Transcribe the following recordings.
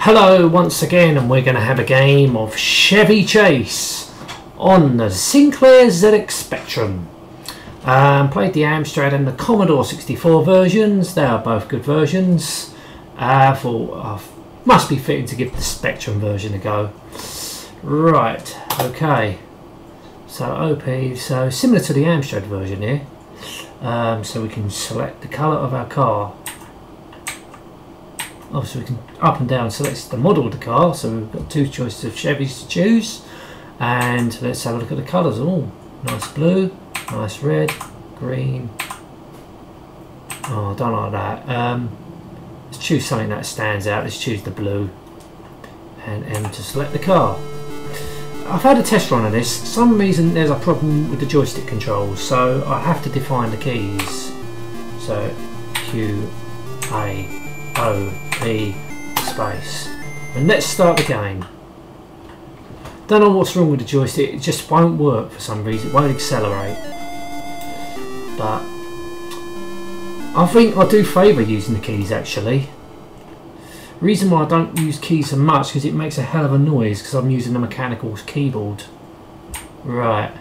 Hello once again, and we're going to have a game of Chevy Chase on the Sinclair ZX Spectrum. Played the Amstrad and the Commodore 64 versions. They are both good versions. Must be fitting to give the Spectrum version a go. Right, okay. So OP, so similar to the Amstrad version here. So we can select the colour of our car. Obviously we can up and down select the model of the car, so we've got two choices of Chevys to choose. And let's have a look at the colours. Oh, nice blue, nice red, green. Oh, I don't like that. Let's choose something that stands out. Let's choose the blue. And M to select the car. I've had a test run of this. For some reason there's a problem with the joystick controls, so I have to define the keys. So Q, A, O, P, space. And let's start the game. Don't know what's wrong with the joystick, it just won't work for some reason, it won't accelerate. But I think I do favour using the keys actually. Reason why I don't use keys so much because it makes a hell of a noise because I'm using a mechanical keyboard. Right.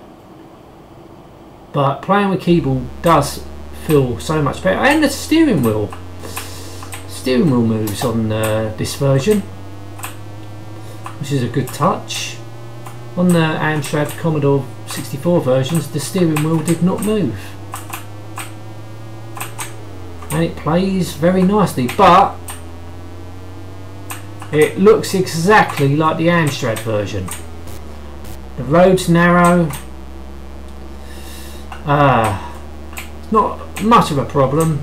But playing with keyboard does feel so much better. And the steering wheel moves on this version, which is a good touch. On the Amstrad Commodore 64 versions the steering wheel did not move, and it plays very nicely, but it looks exactly like the Amstrad version. The road's narrow. Not much of a problem,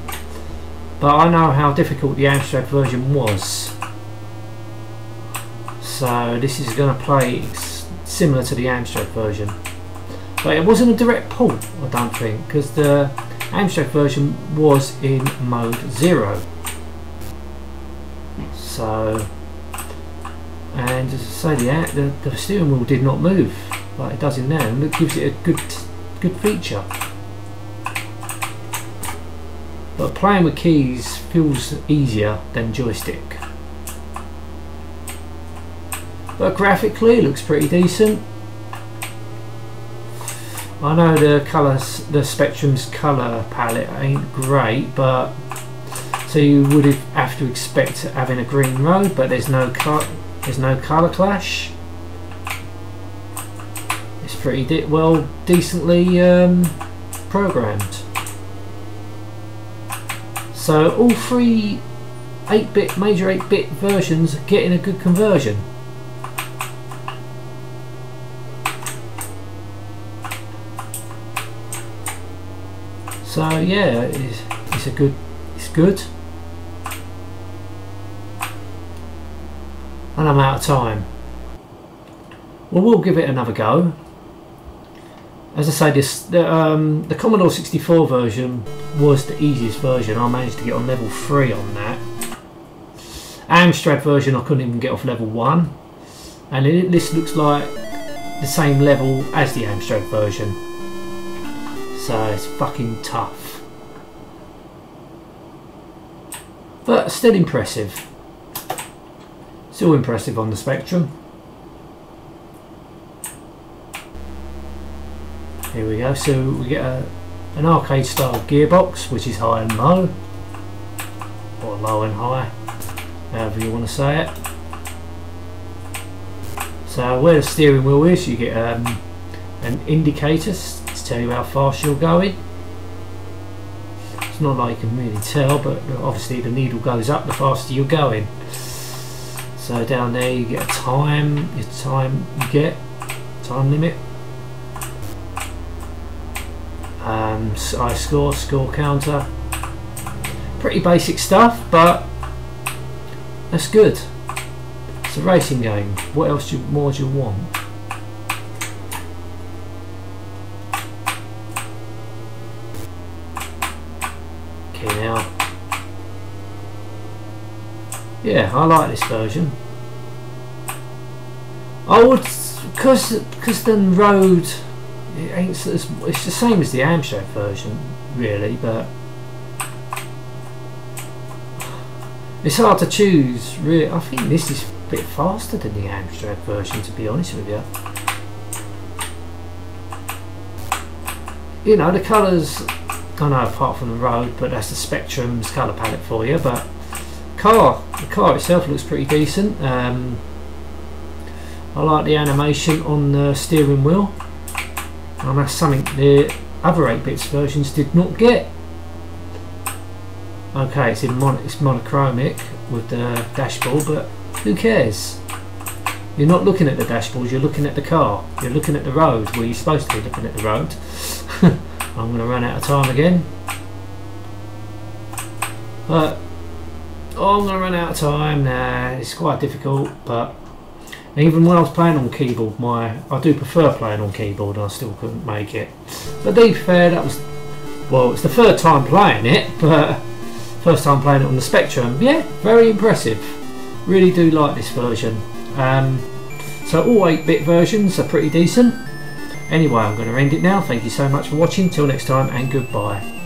but I know how difficult the Amstrad version was, so this is going to play similar to the Amstrad version. But it wasn't a direct port, I don't think, because the Amstrad version was in mode 0. So, and as I say, the steering wheel did not move like it does in there, and it gives it a good feature. But playing with keys feels easier than joystick. But graphically it looks pretty decent. I know the Spectrum's colour palette ain't great, but so you would have to expect having a green road, but there's no colour clash. It's pretty decently programmed. So all three major 8-bit versions are getting a good conversion. So yeah, it's good. And I'm out of time. Well, we'll give it another go. As I say, the Commodore 64 version was the easiest version. I managed to get on level 3 on that. Amstrad version I couldn't even get off level 1, and this looks like the same level as the Amstrad version, so it's fucking tough, but still impressive. Still impressive on the Spectrum. Here we go, so we get an arcade style gearbox, which is high and low, or low and high, however you want to say it. So where the steering wheel is, you get an indicator to tell you how fast you're going. It's not like you can really tell, but obviously the needle goes up the faster you're going. So down there you get a time, time limit. Score counter. Pretty basic stuff, but that's good. It's a racing game. What else more do you want? Okay, now. Yeah, I like this version. I would, because the road, it's the same as the Amstrad version, really, but It's hard to choose, really. I think this is a bit faster than the Amstrad version, to be honest with you. You know, the colours, I know apart from the road, but that's the Spectrum's colour palette for you. But the car itself looks pretty decent. I like the animation on the steering wheel, and that's something the other 8-bits versions did not get. Okay, it's monochromic with the dashboard, but who cares? You're not looking at the dashboard, you're looking at the car. You're looking at the road, where you're supposed to be looking at the road. I'm going to run out of time again. But I'm going to run out of time. Nah, it's quite difficult, but even when I was playing on keyboard, I do prefer playing on keyboard, and I still couldn't make it. But to be fair, that was, well, it's the third time playing it, but first time playing it on the Spectrum. Yeah, very impressive. Really do like this version. So all 8-bit versions are pretty decent. Anyway, I'm going to end it now. Thank you so much for watching. Till next time, and goodbye.